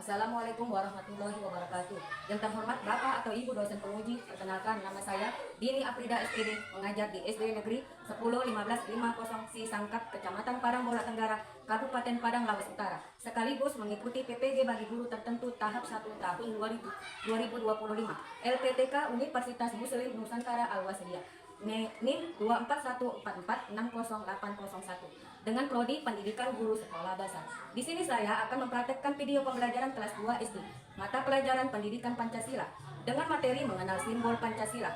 Assalamualaikum warahmatullahi wabarakatuh. Yang terhormat Bapak atau Ibu dosen penguji, perkenalkan nama saya Dini Afrida SPD, mengajar di SD Negeri 10-15-50 Sisangkap, Kecamatan Padang Bola Tenggara, Kabupaten Padang Lawas Utara. Sekaligus mengikuti PPG bagi guru tertentu tahap 1 tahun 2025. LPTK Universitas Muslim Nusantara Al-Wasliyah. NIM 24144600801 dengan prodi Pendidikan Guru Sekolah Dasar. Di sini saya akan mempraktekkan video pembelajaran kelas 2 SD, mata pelajaran Pendidikan Pancasila dengan materi mengenal simbol Pancasila.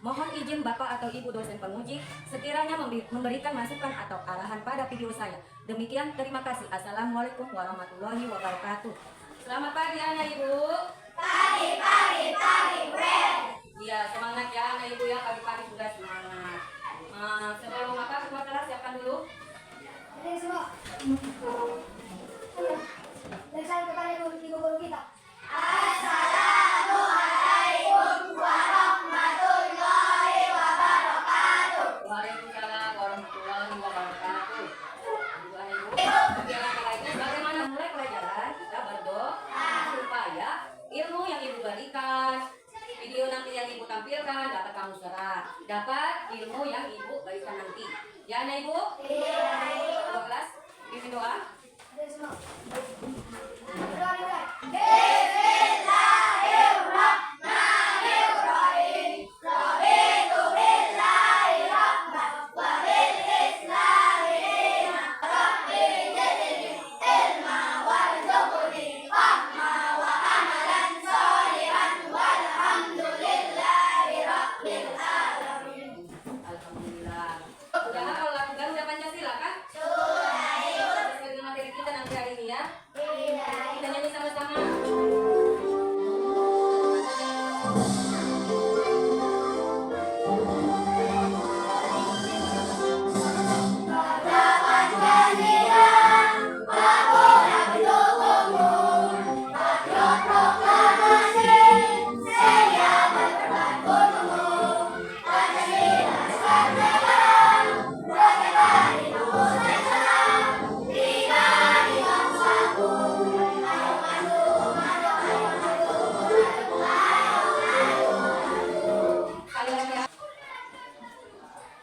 Mohon izin Bapak atau Ibu dosen penguji sekiranya memberikan masukan atau arahan pada video saya. Demikian, terima kasih. Assalamualaikum warahmatullahi wabarakatuh. Selamat pagi anak Ibu. Pagi, Iya, semangat ya anak Ibu ya, pagi-pagi sudah semangat. Sebelum keluar kelas siapkan dulu. Jadi semua. Lesan kepada guru kita. Assalamualaikum warahmatullahi wabarakatuh. Waalaikumsalam warahmatullahi wabarakatuh. Bagaimana mulai pelajaran? Kita berdoa supaya ilmu yang Ibu berikan, video nanti yang Ibu tampilkan dapat kamu serap, dapat ilmu yang Ibu berikan nanti. Ya anak Ibu? Iya, Ibu. Ketua kelas, pimpin doa. Jadi semua. Bismillahirrahmanirrahim. Raditu billahi rabban wa bil islami dinan. Rabbi zidni ilma warzuqni fahma wa amalan sholihan walhamdulillahi rabbil alamin. Alhamdulillah. Udah hafal lagu Garuda Pancasila kan? Sudah, Ibu. Sesuai dengan materi kita nanti hari ini ya. Iya, Kita nyanyi sama-sama.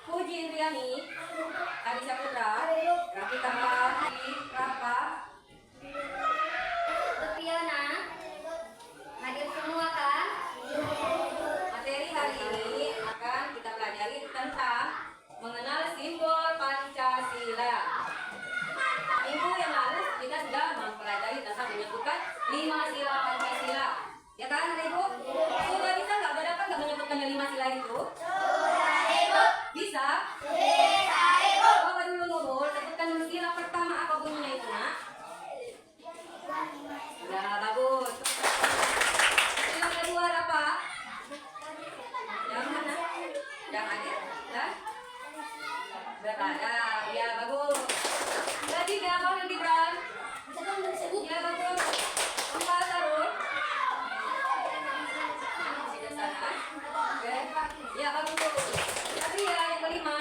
Puji Indriani, Adi Saputra, Raffi Tambah, Rafa, Fiona, hadir semua kan? materi hari ini akan kita pelajari tentang mengenal simbol Pancasila. Minggu yang lalu kita sudah mempelajari tentang menyebutkan 5 sila Pancasila. Ya kan, anak Ibu? Sudah bisa nggak? Udah dapat nggak menyebutkannya 5 sila itu? Sudah, Ibu. Bisa? Bisa, Ibu. Bapak dulu Nurul, sebutkan dulu sila pertama apa bunyinya itu, nak? Ya, bagus. Sila kedua apa? Yang mana? Yang ada? Dan? Berada. Ya, bagus. Ketiga apa yang Gibran? Ya, bagus. Empat, Sarul. Tidak sana. Oke. Ya, bagus. Tapi ya, yang kelima.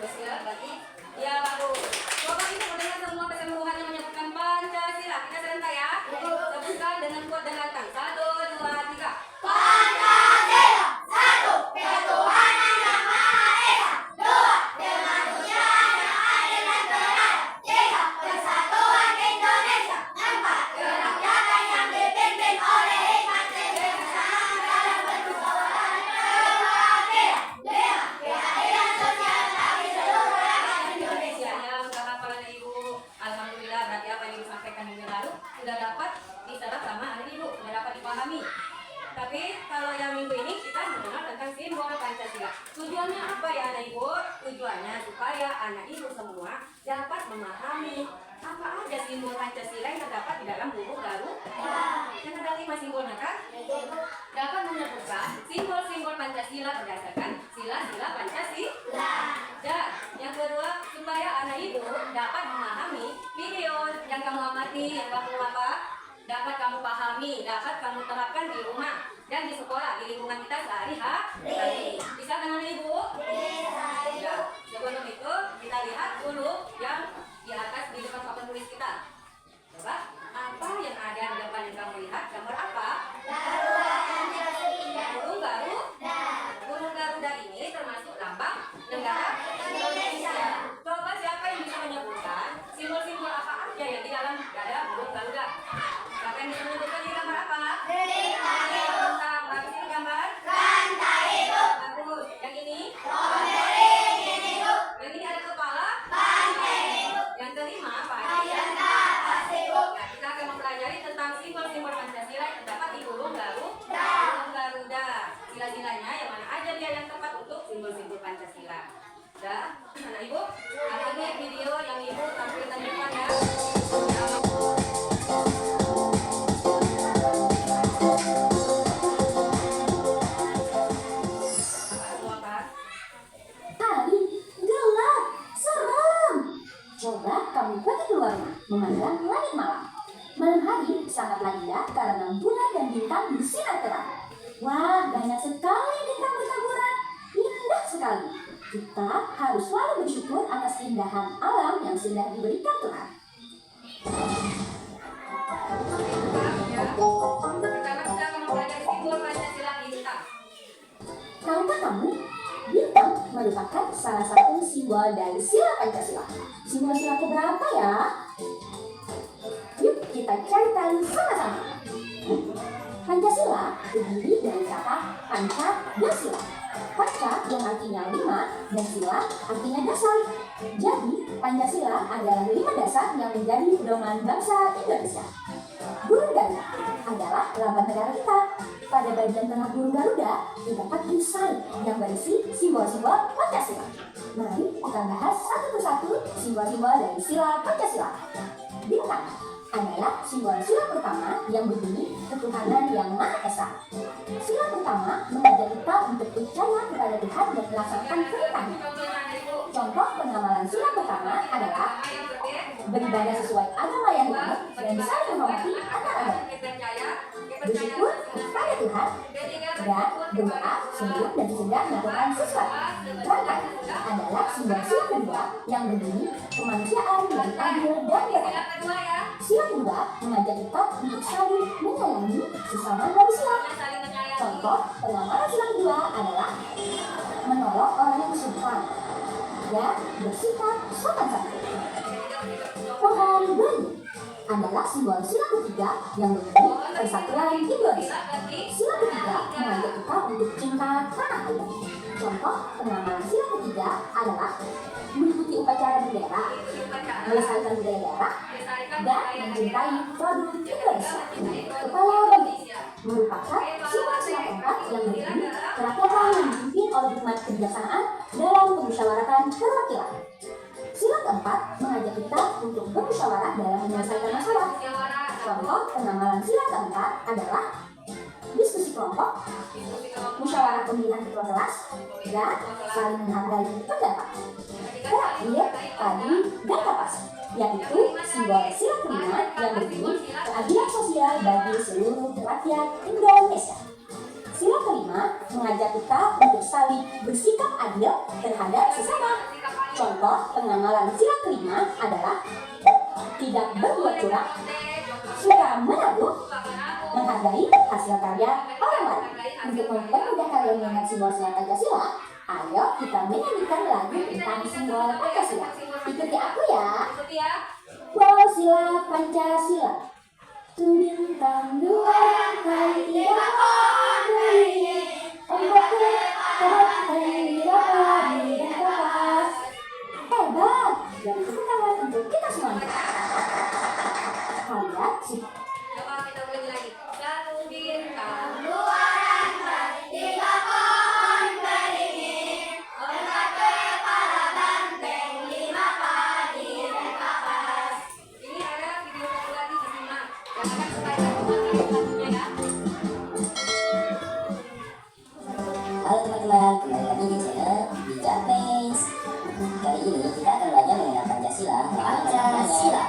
Terus ya, bagi. Ya, bagus. Bapak Ibu mendengar semua keseluruhan yang menyebutkan Pancasila. Kita serentak ya. Sebutkan dengan kuat dan lantang. 1, 2, 3. Pancasila, satu, ketuhanan yang Maha Esa. Dua, kemanusiaan yang adil dan beradab. Tiga, persatuan Indonesia. Empat, kerakyatan yang dipimpin oleh hikmat kebijaksanaan dalam bermusyawarah dan keadilan. Lima, keadilan sosial bagi seluruh rakyat Indonesia. Ya, sudah hafal anak Ibu. Alhamdulillah, berarti apa yang Ibu sampaikan minggu lalu sudah dapat diserap sama anak Ibu, sudah dapat dipahami. Tapi kalau yang minggu ini kita mengenal tentang simbol Pancasila. Tujuannya apa ya anak Ibu? Tujuannya supaya anak Ibu semua dapat memahami apa aja simbol Pancasila yang terdapat di dalam buku Garuda. Yang ada 5 simbolnya kan? Dapat menyebutkan simbol-simbol Pancasila berdasarkan sila-sila Pancasila. Dan yang kedua, supaya anak Ibu dapat memahami video yang kamu amati, yang kamu dapat kamu pahami, dapat kamu terapkan di rumah dan di sekolah, di lingkungan kita sehari-hari. Bisa kan anak Ibu? Bisa, Ibu. Ya, sebelum itu kita lihat dulu yang di atas di depan papan tulis kita. Coba, apa yang Pancasila. Siapa yang bisa menyebutkan ini gambar apa? Berdeka hidup. Bentang. Bagus ini gambar. Rantai hidup. Bagus. Yang ini? Pohon beringin hidup. Yang ini ada kepala. Banteng hidup. Yang kelima apa? Ayam kapas hidup. Ya, kita akan mempelajari tentang simbol-simbol Pancasila yang terdapat di burung Da. Garuda. Sila-silanya yang mana aja dia yang tepat untuk simbol-simbol Pancasila. Dah, anak ibu, hari ini video yang ibu tampilkan di depan ya. Semua kan? Hari gelap, seram. Coba kamu pergi keluar rumah, memandang langit malam. Malam hari sangatlah indah karena bulan dan bintang bersinar terang. Wah, banyak sekali bintang bertaburan. Indah sekali. Kita harus selalu bersyukur atas keindahan alam yang sudah diberikan Tuhan. Pertama kita akan mempelajari simbol Pancasila bintang. Tahukah kamu, bintang merupakan salah satu simbol dari sila Pancasila. Simbol sila keberapa ya? Yuk kita cari tahu sama-sama. Pancasila terdiri dari kata panca dan sila. Panca yang artinya 5 dan sila artinya dasar. Jadi Pancasila adalah 5 dasar yang menjadi pedoman bangsa Indonesia. Burung Garuda adalah lambang negara kita. Pada bagian tengah burung Garuda terdapat desain yang berisi simbol-simbol Pancasila. Mari kita bahas satu persatu simbol-simbol dari sila Pancasila. Bintang adalah simbol sila pertama yang berbunyi ketuhanan yang Maha Esa. Sila pertama mengajak kita untuk percaya kepada Tuhan dan melaksanakan perintahnya. Contoh pengamalan sila pertama adalah beribadah sesuai agama yang benar dan saling menghormati antar agama, bersyukur kepada Tuhan, dan berdoa sebelum dan sesudah melakukan sesuatu. Rantai adalah simbol sila kedua yang berbunyi kemanusiaan yang adil dan beradab. Sila kedua mengajak kita untuk saling menyayangi sesama manusia. Contoh pengamalan sila kedua adalah menolong orang yang kesulitan dan bersikap sopan santun. Pohon beringin adalah simbol sila ketiga yang berbunyi persatuan Indonesia. Sila ketiga mengajak kita untuk cinta tanah air. Contoh pengamalan sila ketiga adalah mengikuti upacara bendera, melestarikan budaya daerah, dan mencintai produk Indonesia. Kepala bagi merupakan simbol sila keempat yang berbunyi kerakyatan yang dipimpin oleh hikmat kebijaksanaan dalam pemusyawaratan perwakilan. Sila keempat mengajak kita untuk bermusyawarah dalam menyelesaikan masalah. Contoh pengamalan sila keempat adalah diskusi kelompok, musyawarah pemilihan ketua kelas, dan saling menghargai pendapat. Terakhir, tadi dan kapas, yaitu simbol sila kelima yang berbunyi keadilan sosial bagi seluruh rakyat Indonesia. Sila kelima mengajak kita untuk saling bersikap adil terhadap sesama. Contoh pengamalan sila kelima adalah tidak berbuat curang, suka menabung, menghargai hasil karya orang lain. Untuk mempermudah kalian mengingat simbol sila Pancasila, ayo kita menyanyikan lagu tentang simbol Pancasila. Ikuti aku ya. Wow, sila Pancasila. Bintang dua rangkai tiga pohon beringin, ombak kerantai padi dan kapas. Hebat! Dan tepuk tangan untuk kita semuanya. Kalian sih. Coba kita ulangi lagi. Satu bintang. Dua rantai, tiga pohon beringin, empat kepala banteng, lima padi dan kapas. Ini ada video satu lagi disimak. Jangan supaya lagunya ya. Halo teman-teman, kembali lagi di channel Bijak Pace. Kali ini kita akan belajar mengenai Pancasila. Pancasila.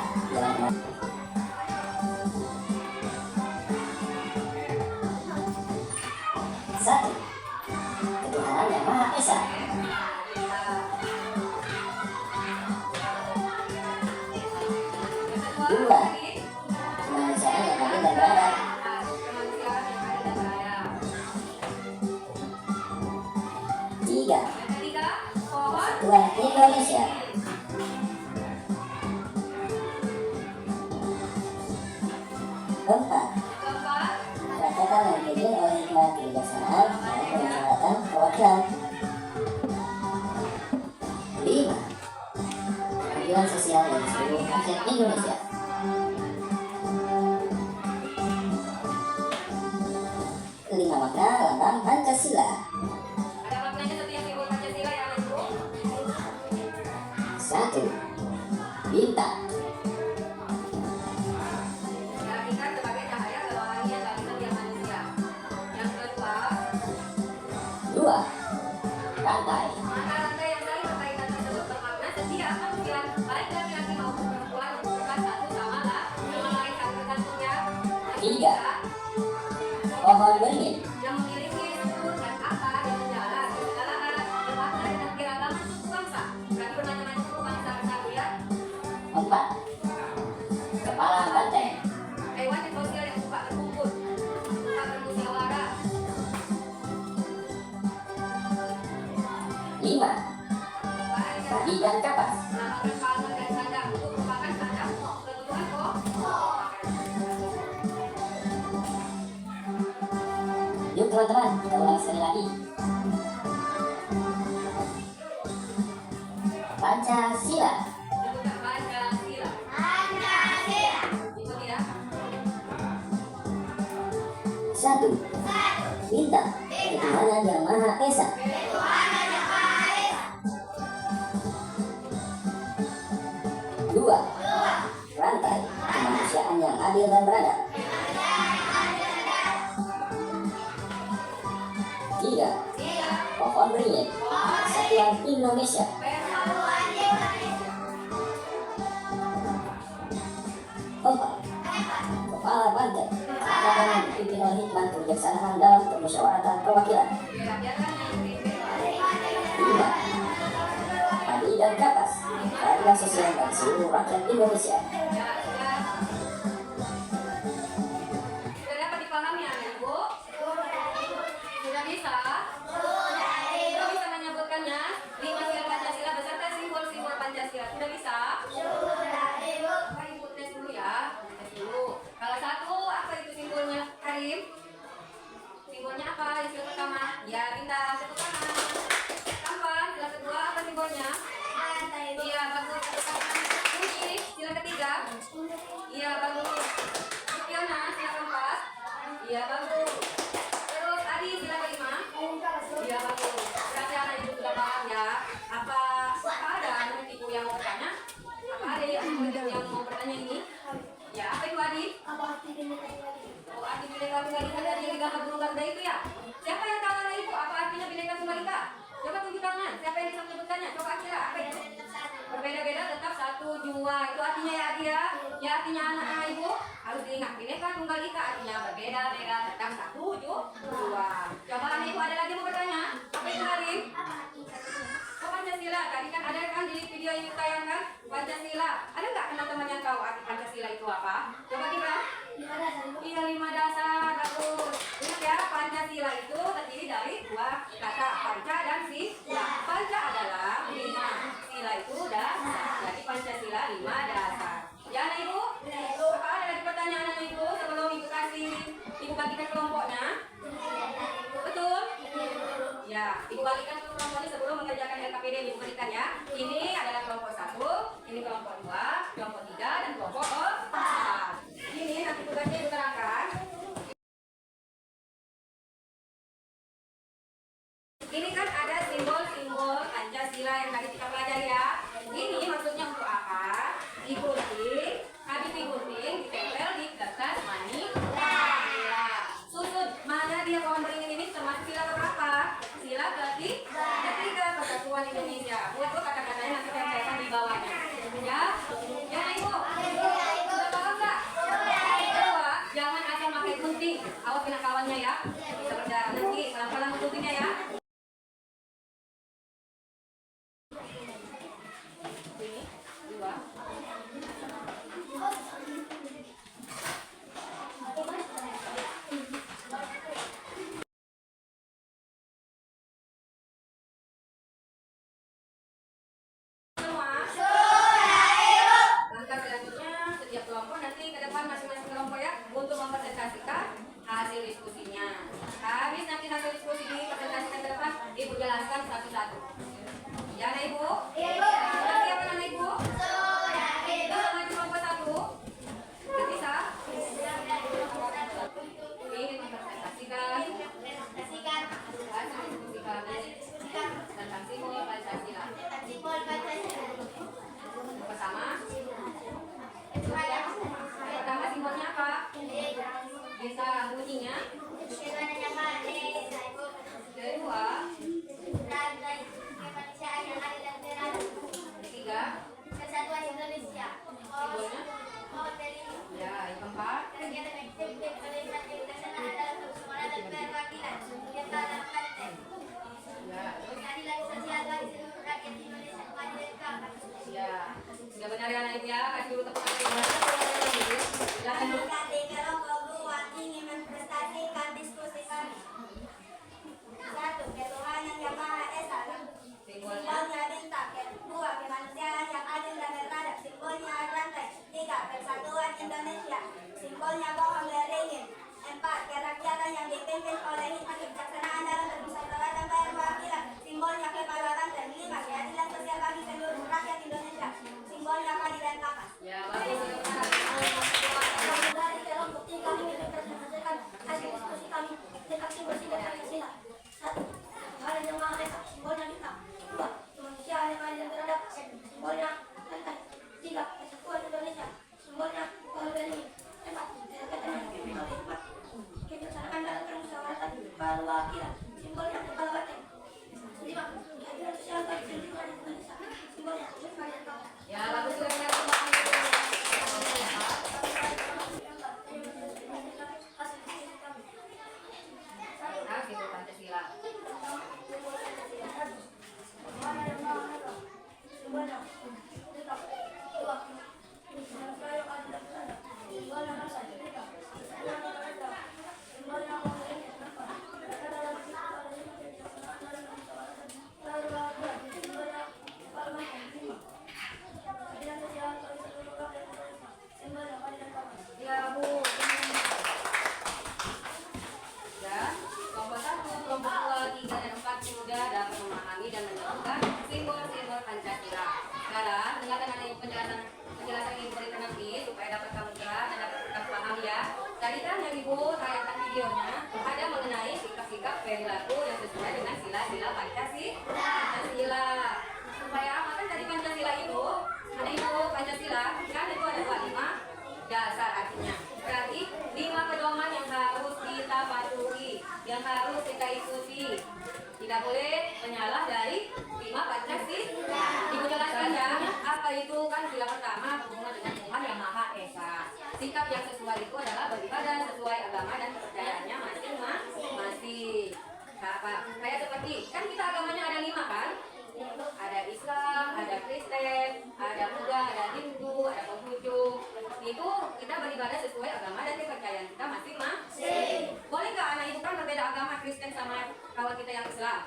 Satu, ketuhanan yang Maha Esa. Dua, kemanusiaan yang adil dan dipimpin oleh hikmat kebijaksanaan dan pemusyawaratan perwakilan. 5. Keadilan sosial bagi seluruh rakyat Indonesia. 5 makna lambang Pancasila. Ada maknanya setiap simbol Pancasila ya anak ibu. 1. Bintang. Diartikan sebagai cahaya kerohanian bagi setiap manusia. Yang kedua, 2. Rantai. mata rantai yang saling berkaitan tersebut bermakna setiap manusia baik laki-laki maupun perempuan merupakan satu sama lain saling tergantungnya. Yang 3. Pohon beringin. yang memiliki struktur dan akar yang menjalar di segala arah bermakna dengan keragaman suku bangsa. Berarti bermacam-macam suku bangsa bersatu ya. 4. Kepala banteng. Hewan dan sosial yang suka berkumpul, suka bermusyawarah. 5. Padi dan kapas. Melambangkan palma dan sandang untuk merupakan tanda kebutuhan pokok. Yuk teman-teman, kita ulang sekali lagi. Pancasila. Juga Pancasila. Pancasila. Ikuti ya. 1. Bintang. Ketuhanan yang Maha Esa. Ketuhanan yang Maha Esa. 2. Rantai. Kemanusiaan yang adil dan beradab. 3. Pohon beringin. Kesatuan Indonesia. Persatuan Indonesia. 4. Kepala banteng. Jabatan yang dipimpin oleh hikmat kebijaksanaan dalam pemusyawaratan perwakilan. Biarkan yang dipimpin 5. Padi dan kapas. Keadilan sosial bagi seluruh rakyat Indonesia. ya sudah. Sudah dapat dipahami anak ibu? Sudah bisa? Sudah bisa menyebutkannya 5 sila Pancasila beserta simbol-simbol Pancasila. Sudah bisa? Apa ibu tes dulu ya? Tes dulu. Kalau 1, apa itu simbolnya? Karim? Simbolnya apa? Yang sila pertama? Ya, bintang. Tepuk tangan. Tampan. Sila kedua, apa simbolnya? Iya, bagus. Tepuk tangan. Kunci. Sila ketiga. Iya, bagus. Fiona, sila keempat. Iya, bagus. Terus Adi, sila kelima. Iya, bagus. Berarti anak ibu sudah paham ya. Apa ada anak ibu yang mau bertanya? Apa ada yang mau bertanya ini? Ya, apa itu Adi? Oh, arti Bhinneka Tunggal Ika dari yang digambar burung garuda itu ya? Siapa yang tahu anak ibu apa artinya Bhinneka Tunggal Ika? Coba tunjuk tangan. Siapa yang bisa menyebutkannya? Coba kira apa itu? Berbeda-beda tetap satu jua. Itu artinya ya Adi ya? Ya artinya anak-anak ibu harus diingat. Bhinneka Tunggal Ika artinya berbeda-beda tetap satu jua. Coba anak ibu ada lagi mau bertanya? Apa itu Harim? Oh, Pancasila. Tadi kan ada kan di video yang ditayangkan Pancasila. Ada nggak teman-teman yang tahu arti Pancasila itu apa? Coba kira. Iya, 5 dasar. Bagus. Ingat ya, Pancasila itu terdiri dari 2 kata, panca dan sila. Panca adalah 5, sila itu dasar. Jadi Pancasila 5 dasar. Ya, anak ibu? Apa ada lagi pertanyaan anak ibu sebelum ibu kasih ibu bagikan kelompoknya? Betul? Ya, ibu bagikan ke kelompoknya sebelum mengerjakan LKPD yang ibu berikan ya. Ini adalah kelompok 1, ini kelompok 2, kelompok 3, dan kelompok 4. Ini nanti tugasnya ibu terangkan. Ini kan ada simbol-simbol Pancasila yang tadi kita pelajari ya. Ini maksudnya untuk apa? Digunting, habis digunting, ditempel di kertas manila. Susun, mana dia pohon beringin ini termasuk sila keberapa? Sila ketiga Persatuan Indonesia. Buat kata-katanya nanti tempelkan di bawahnya. Ya, ya ibu. Sudah paham nggak? Kedua, jangan asal pakai gunting. Awas kena kawannya ya. Bisa berdarah nanti pelan-pelan guntingnya ya. Ini, 2. Langkah selanjutnya, setiap kelompok nanti ke depan masing-masing kelompok ya untuk mempresentasikan hasil diskusinya. satu. Ya, anak ibu. Ibu. Sudah siap anak ibu? Sudah, Ibu. Bisa maju kelompok satu. Sudah bisa? Ingin mempresentasikan Presentasikan tentang simbol Pancasila. simbol Pancasila. Pertama, pertama simbolnya apa? Bisa bunyinya. Kedua, Kemanusiaan yang adil dan beradab. ketiga, Kesatuan Indonesia. simbolnya. Ya, yang keempat. Kegiatan eksekutif pemerintah internasional adalah kesemuanya dan perwakilan kegiatan partai. Ya, terus. Keadilan sosial bagi seluruh rakyat Indonesia keadilan kapan. Ya, sudah benar ya anak ibu ya. Kasih dulu tepuk tangan. Silakan dulu. Kami kelompok 2 ingin mempresentasikan diskusi kami. 1. Ketuhanan yang Maha Esa. Simbolnya. Simbolnya bintang. 2. Kemanusiaan yang adil dan beradab. Simbolnya rantai. 3. Persatuan Indonesia. Simbolnya pohon beringin. 4. Kerakyatan yang dipimpin oleh hikmat kebijaksanaan dalam bermusyawarah dan perwakilan. Simbolnya kepala rantai. 5. Keadilan sosial bagi seluruh rakyat Indonesia. Simbolnya keadilan kapas. Ya, bagus. Dari kelompok 3 kami mempresentasikan hasil diskusi kami tentang simbol-simbol Pancasila. 1. Tuhan yang Maha Esa, simbolnya bintang. 2. Kemanusiaan yang adil dan beradab, simbolnya rantai. 3. Persatuan Indonesia, simbolnya pohon beringin. 4. Kerakyatan yang dipimpin oleh hikmat kebijaksanaan dalam bermusyawarah dan perwakilan. Simbolnya kepala banteng. 5. Keadilan sosial bagi seluruh rakyat Indonesia. Simbolnya keadilan kapas. Ya, bagus sudah benar. Nah, simbol Pancasila. Ya, Bu. Ya, kelompok 1, kelompok 2, 3, dan 4 sudah dapat memahami dan menyebutkan simbol-simbol Pancasila. Sekarang, dengarkan ada penjelasan yang diberikan nanti supaya dapat kamu jelas dan dapat kamu paham ya. Tadi kan yang Ibu tayangkan videonya ada mengenai sikap-sikap perilaku yang sesuai dengan sila-sila Pancasila. Supaya apa kan dari Pancasila itu, ada Ibu Pancasila kan itu ada 25 dasar artinya. Berarti 5 pedoman yang harus kita patuhi, yang harus kita ikuti. Tidak boleh menyalah dari 5 Pancasila. Ibu jelaskan ya, apa itu kan sila pertama berhubungan dengan Tuhan yang Maha Esa. Sikap yang sesuai itu adalah beribadah sesuai agama dan kepercayaannya masing-masing. Kayak seperti kan kita agamanya ada 5 kan? Ada Islam, ada Kristen, ada Buddha, ada Hindu, ada Konghucu. Itu kita beribadah sesuai agama dan kepercayaan kita masing-masing. Boleh nggak anak ibu kan berbeda agama Kristen sama kawan kita yang Islam?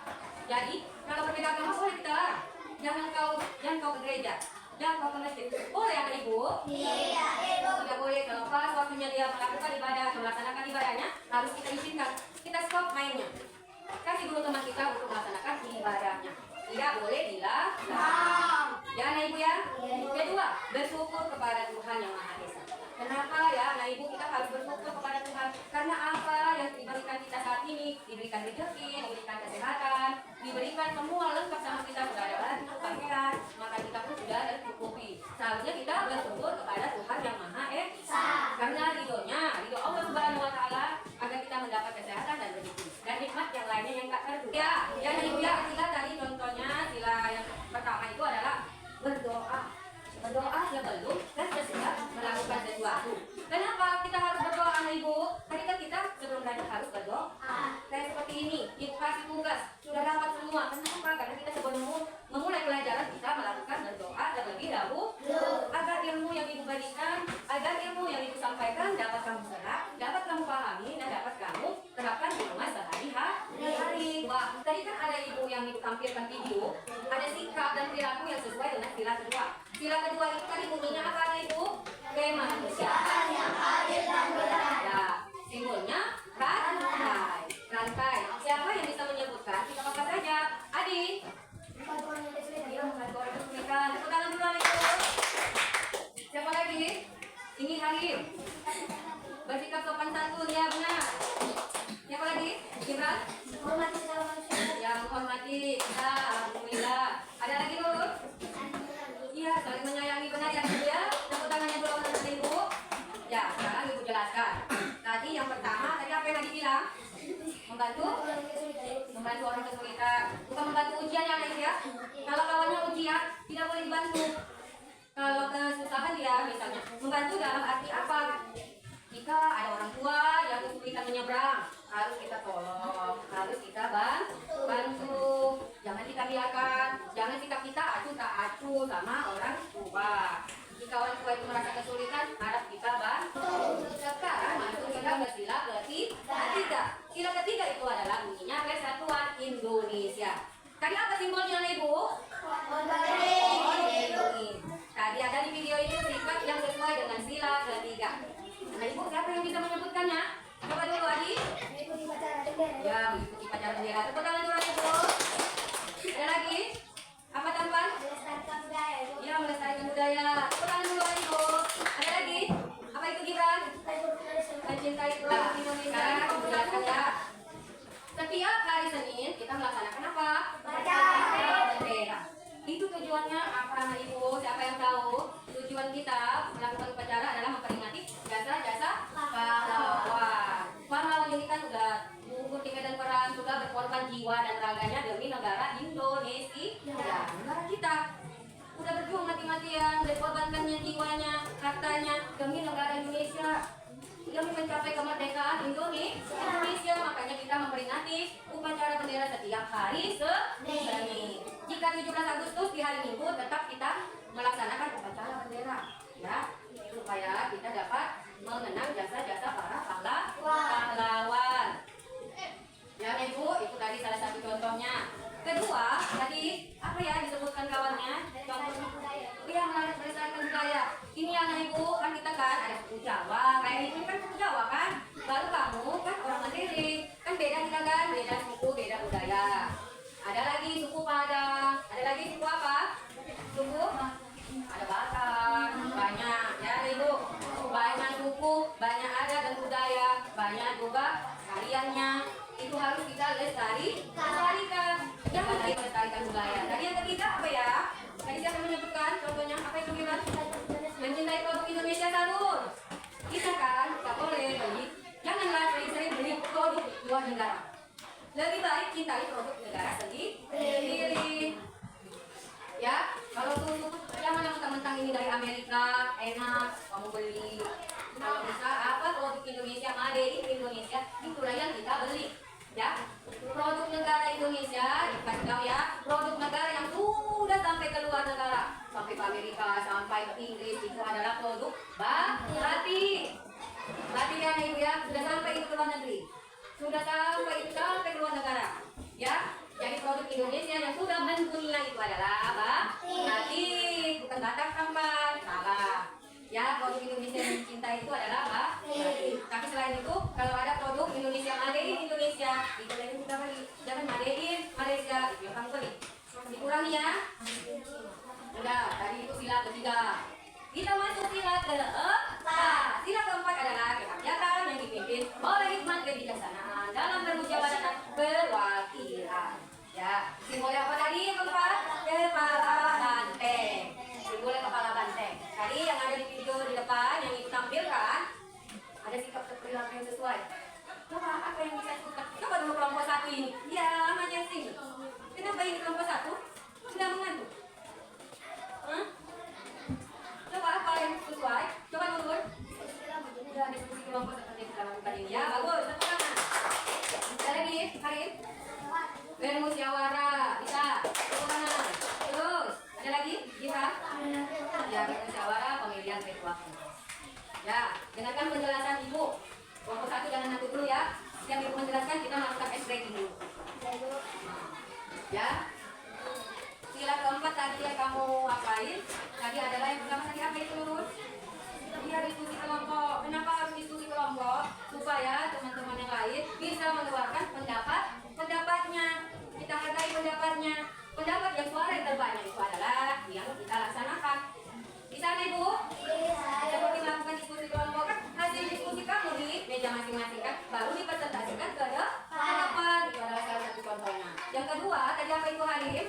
Jadi kalau berbeda agama boleh kita larang. Jangan kau ke gereja, jangan kau ke masjid. Boleh anak ibu? Iya, Ibu. Tidak boleh kalau pas waktunya dia melakukan ibadah, melaksanakan ibadahnya harus kita izinkan. Kita stop mainnya. Kasih dulu teman kita untuk melaksanakan ibadahnya. Tidak boleh dilarang. Ya anak ibu ya. Kedua, bersyukur kepada Tuhan yang Maha Esa. Kenapa ya anak ibu kita harus bersyukur kepada Tuhan? Karena apa yang diberikan kita saat ini, diberikan rezeki, diberikan kesehatan, diberikan semua lengkap sama kita, sudah ada baju, pakaian, maka kita pun sudah tercukupi. Seharusnya kita bersyukur kepada Tuhan yang Maha Esa. Karena ridho Allah Subhanahu Wa Taala agar kita mendapat kesehatan dan rezeki dan nikmat yang lainnya yang tak terduga. Ya anak ibu ya, kita tadi contohnya sila yang pertama itu adalah berdoa. Berdoa sebelum dan sesudah melakukan sesuatu. Kenapa kita harus berdoa anak ibu? Tadi kan kita sebelum belajar harus berdoa. Kayak seperti ini, kita kasih tugas sudah dapat semua. Kenapa? Karena kita sebelum memulai pelajaran kita melakukan berdoa terlebih dahulu agar ilmu yang ibu berikan, agar ilmu yang ibu sampaikan dapat kamu serap, dapat kamu pahami dan dapat kamu terapkan di rumah sehari-hari. Wah, tadi kan ada ibu yang ibu tampilkan video, ada sikap dan perilaku yang sesuai dengan sila kedua. Sila kedua itu tadi bunyinya apa anak ibu? Kemanusiaan yang adil dan beradab. Ya, simbolnya rantai. Rantai. Siapa yang bisa menyebutkan? Kita pakai saja. Adi. Jadi yang pertama tadi apa yang tadi bilang? Membantu orang kesulitan, bukan membantu ujian ya guys ya. Kalau kawannya ujian tidak boleh dibantu. Kalau kesusahan ya misalnya membantu dalam arti apa? Jika ada orang tua yang kesulitan menyeberang, harus kita tolong, harus kita bantu. Jangan kita biarkan, jangan sikap kita acuh tak acuh sama orang tua. Jika orang tua itu merasa kesulitan, harap kita bantu. Sekarang masuk kita ke sila ketiga. Sila ketiga itu adalah bunyinya Persatuan Indonesia. Tadi apa simbolnya Ibu? Ini. Tadi ada di video ini sifat yang sesuai dengan sila ketiga. Nah Ibu siapa yang bisa menyebutkannya? Coba dulu Adi. Ya, mengikuti upacara bendera. Tepuk tangan dulu Ibu. Ada lagi? Apa tambahan? Ya, melestarikan budaya. Tepuk tangan dulu Ibu. Ada lagi? Apa itu Gibran? Mencintai Pulau Indonesia. Sekarang aku jelaskan ya. Setiap hari Senin kita melaksanakan apa? Bendera. Itu tujuannya apa Ibu? Siapa yang tahu? Tujuan kita melakukan upacara adalah memperingati jasa-jasa pahlawan. Pahlawan ini kan sudah gugur di medan perang, sudah berkorban jiwa dan raganya demi negara Indonesia. Ya, negara kita. Sudah berjuang mati-matian, berkorbankannya jiwanya, hartanya demi negara Indonesia. Demi mencapai kemerdekaan Indonesia, makanya kita memperingati upacara bendera setiap hari Senin. Jika 17 Agustus di hari Minggu tetap kita melaksanakan upacara bendera, ya, supaya kita dapat mengenang jasa-jasa para pahlawan. Ya Ibu, itu tadi salah satu contohnya. Kedua, tadi apa ya disebutkan kawannya? Yang melestarikan budaya. Ini yang Ibu, kan kita kan ada suku Jawa, kayak ini kan suku Jawa kan. Baru kamu kan orang Mandiri, kan beda kita kan, beda suku, beda budaya. Ada lagi suku Padang, ada lagi suku apa? Suku ada Batak, banyak ya Ibu. Banyak suku, banyak adat dan budaya, banyak juga kaliannya. Itu harus kita lestarikan. Jangan lagi melestarikan budaya. Tadi yang ketiga apa ya? Tadi siapa menyebutkan contohnya apa itu gimana? Mencintai produk Indonesia sabun. Kita kan nggak boleh beli. Janganlah sering-sering beli produk luar negara. Lebih baik cintai produk negara sendiri. Ya, kalau tuh jangan mentang-mentang ini dari Amerika enak kamu beli. Kalau bisa apa produk Indonesia, made in Indonesia, itulah yang kita beli. Ya, produk negara Indonesia, dikasih tahu ya, produk negara yang sudah sampai ke luar negara, sampai ke Amerika, sampai ke Inggris, itu adalah produk batik. Batik ya Ibu ya, sudah sampai itu ke luar negeri, sudah sampai ke luar negara. Ya, jadi produk Indonesia yang sudah mendunia itu adalah batik, bukan batak tampan, salah. Ya, produk Indonesia yang dicintai itu adalah batik. Tapi selain itu, kalau ada produk Indonesia made in Indonesia, itu yang kita beli. Jangan made in Malaysia, itu yang kamu beli. Dikurangi ya. Udah, tadi itu sila ketiga. Kita masuk sila keempat. Sila keempat adalah kerakyatan yang dipimpin oleh hikmat kebijaksanaan dalam bermusyawarah dan perwakilan. Ya, simbolnya apa tadi yang keempat? Kepala banteng. Simbolnya kepala banteng. Tadi yang ada di video di depan yang itu tampilkan ada sikap perilaku yang sesuai. Coba apa yang bisa disebutkan? Coba dulu kelompok satu ini. Ya, namanya sini. Kenapa ini kelompok satu? Sudah mengantuk. Coba apa yang sesuai? Coba dulu. Sudah diskusi kelompok seperti yang kita lakukan ini. Ya, bagus. Tepuk tangan. Ada lagi, Karim? Bermusyawarah, bisa. Tepuk tangan. Terus, ada lagi? Bisa? Ya, bermusyawarah pemilihan ketua. Ya, dengarkan penjelasan Ibu. Kelompok satu jangan ngantuk dulu ya. Yang Ibu menjelaskan kita melakukan ice breaking dulu. Ya. Sila keempat tadi yang kamu apain? Tadi adalah yang pertama tadi apa itu? Iya, diskusi kelompok. Kenapa harus diskusi kelompok? Supaya teman-teman yang lain bisa mengeluarkan pendapatnya. Kita hargai pendapatnya. Pendapat yang suara yang terbanyak itu adalah yang kita laksanakan. Bisa Ibu? Seperti melakukan diskusi kelompok kan hasil diskusi kamu di meja masing-masing kan baru dipresentasikan ke depan. Itu adalah salah satu contohnya. Yang kedua tadi apa itu Halim?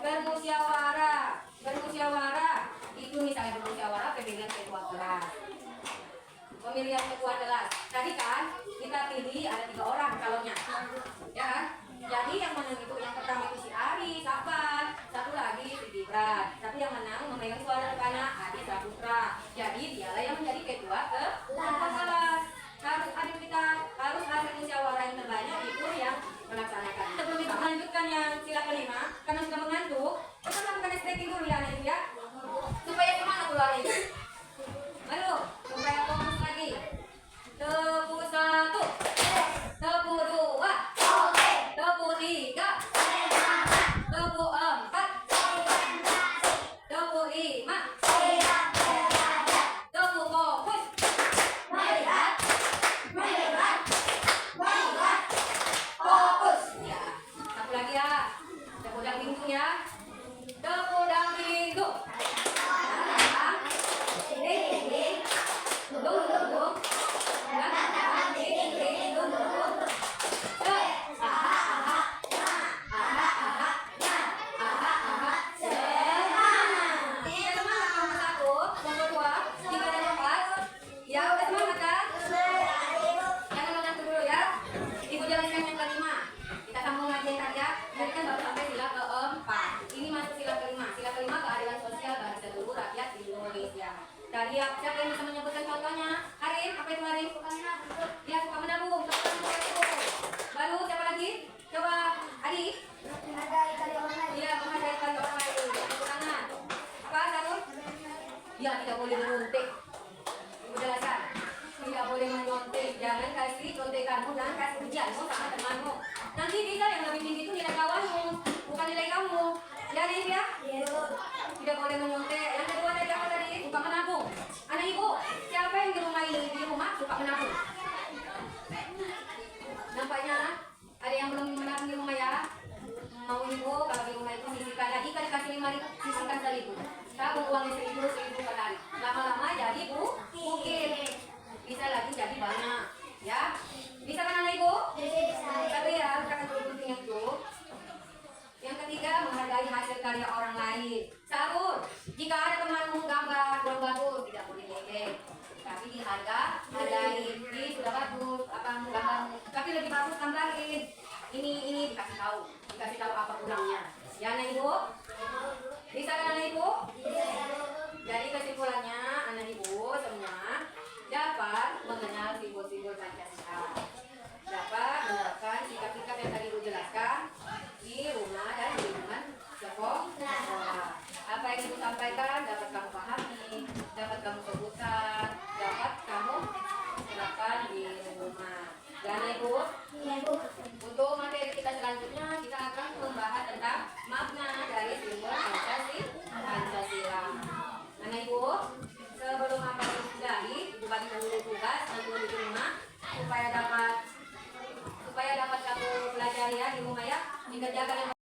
Bermusyawarah itu misalnya bermusyawarah pemilihan ketua kelas. pemilihan ketua kelas. Tadi kan kita pilih ada 3 orang calonnya, ya kan? Jadi yang menang itu yang pertama itu si Ari, Sapan, satu lagi si Gibran. Tapi yang menang memegang suara rekanan Adi Saputra. Jadi dialah yang menjadi ketua kelas. Harus adik kita harus hasil musyawarah yang terbanyak itu yang melaksanakan. Sebelum kita melanjutkan yang sila kelima, karena sudah mengantuk, kita lakukan stretching dulu ya Nadia ya, supaya semangat keluarnya itu. Ayo, supaya fokus lagi. Tepuk 1, tepuk 2, tepuk 3, tepuk 4, tepuk 5, tepuk fokus. Fokus. Ya, satu lagi ya. Tepuk dan pintu ya. Tepuk dan pintu. Tadi siapa yang bisa menyebutkan contohnya? Arin, apa itu Arin? Ya, suka menabung. Baru siapa lagi? Coba Adi. Iya, menghargai karya orang lain. Tepuk tangan. Apa Sarul? Ya, tidak boleh menyontek. Ibu jelaskan. Tidak boleh menyontek. Jangan kasih contekanmu, jangan kasih ujianmu sama temanmu. Nanti bisa yang lebih tinggi itu nilai kawanmu, bukan nilai kamu. Ya, Rin ya? Tidak boleh menyontek. Yang kedua tadi apa tadi? Suka menabung. Anak ibu, siapa yang di rumah suka menabung? Nampaknya ada yang belum menabung di rumah ya? Mau ibu kalau di rumah itu sisihkan lagi kan dikasih 5.000, sisihkan 1.000. Tabung uangnya 1.000 per hari. Lama-lama jadi bukit. Bisa lagi jadi banyak, ya? Bisa kan anak ibu? Tapi ya, kata pentingnya itu. Yang ketiga, menghargai hasil karya orang lain. Sarul, jika ada temanmu gambar kurang bagus, tidak boleh ledek. Tapi dihargai, sudah bagus, apa gambarmu. Tapi lebih bagus gambarin. Ini dikasih tahu apa kurangnya. Ya anak ibu? Bisa kan anak ibu? Jadi kesimpulannya, anak ibu semua dapat mengenal simbol-simbol Pancasila. Dapat menerapkan sikap-sikap yang tadi ibu jelaskan di rumah dan di lingkungan sekolah. Apa yang ibu sampaikan dapat kamu pahami, dapat kamu sebutkan, dapat kamu terapkan di rumah. Dan ibu, untuk materi kita selanjutnya kita akan membahas tentang makna dari simbol Pancasila. Nah ibu, sebelum apa yang sudahi, ibu bagi dulu tugas untuk di rumah supaya dapat kamu pelajari ya di rumah ya, dikerjakan yang